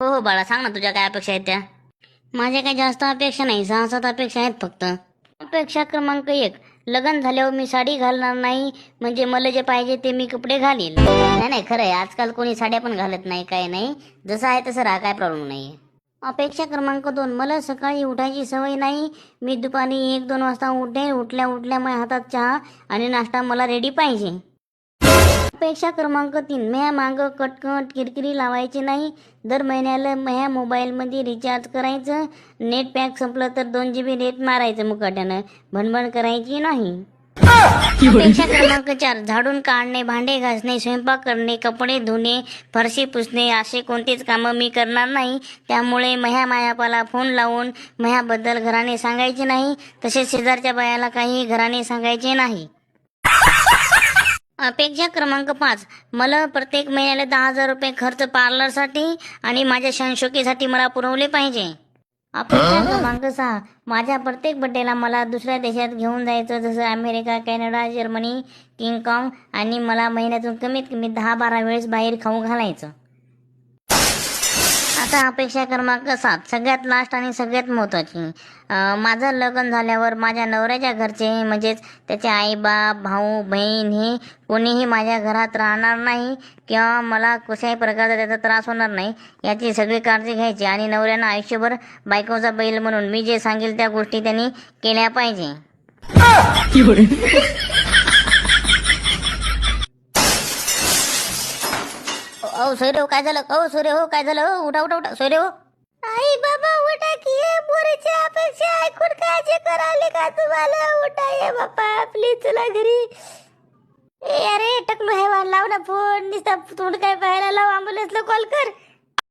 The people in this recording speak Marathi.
हो हो बाळा, सांग ना तुझ्या काय अपेक्षा आहेत त्या. माझ्या काही जास्त अपेक्षा नाही, 6-7 अपेक्षा आहेत फक्त. अपेक्षा क्रमांक 1, लग्न झाल्यावर मी साडी घालणार नाही, म्हणजे मला जे पाहिजे ते मी कपडे घालील. नाही नाही, खरं आहे, आजकाल कोणी साड्या पण घालत नाही, काय नाही, जसं आहे तसं राहा, काय प्रॉब्लेम नाही. अपेक्षा क्रमांक 2, मला सकाळी उठायची सवय नाही, मी दुपारी 1-2 वाजता उठेन, उठल्या उठल्या माझ्या हातात चहा आणि नाश्ता मला रेडी पाहिजे. अपेक्षा क्रमांक 3, म्या मागं कटकट किरकिरी लावायची नाही, दर महिन्याला म्या मोबाईलमध्ये रिचार्ज करायचं, नेट पॅक संपलं तर 2 GB नेट मारायचं मुकाट्यानं, भणभण करायची नाही. अपेक्षा क्रमांक 4, झाडून काढणे, भांडे घासणे, स्वयंपाक करणे, कपडे धुणे, फरशी पुसणे असे कोणतेच कामं मी करणार नाही, त्यामुळे म्या मायापाला फोन लावून म्याबद्दल घराने सांगायचे नाही, तसेच शेजारच्या बायाला काही घराने सांगायचे नाही. अपेक्षा क्रमांक 5, मला प्रत्येक महिन्याला 10,000 रुपये खर्च पार्लरसाठी आणि माझ्या शनशोकीसाठी मला पुरवले पाहिजे. अपेक्षा क्रमांक 6, माझ्या प्रत्येक बड्डेला मला दुसऱ्या देशात घेऊन जायचं, जसं अमेरिका, कॅनडा, जर्मनी, किंगकॉंग, आणि मला महिन्यातून कमीत कमी 10-12 वेळेस बाहेर खाऊ घालायचं. आता अपेक्षा क्रमांक 7, सगळ्यात लास्ट आणि सगळ्यात महत्त्वाची, माझं लग्न झाल्यावर माझ्या नवऱ्याच्या घरचे म्हणजेच त्याचे आई बाप, भाऊ बहीण हे कोणीही माझ्या घरात राहणार नाही किंवा मला कुठल्याही प्रकारचा त्याचा त्रास होणार नाही याची सगळी काळजी घ्यायची, आणि नवऱ्यानं आयुष्यभर बायकोचा बैल म्हणून मी जे सांगेल त्या गोष्टी त्यांनी केल्या पाहिजे. ओ सोयरे हो, काय झालं? ओ सोयरे हो, काय झालं? उठा उठा उठा सोयरे हो. आई बाबा उठा की, पोरीची अपेक्षा ऐकून काळजी करायले का तुम्हाला? उठा ये बाप्पा, प्लीज चला घरी. ए अरे टकलू, हे लाव ना फोन, नुसता तोंड काय पाहायला, लाव, ॲम्ब्युलन्सला कॉल कर.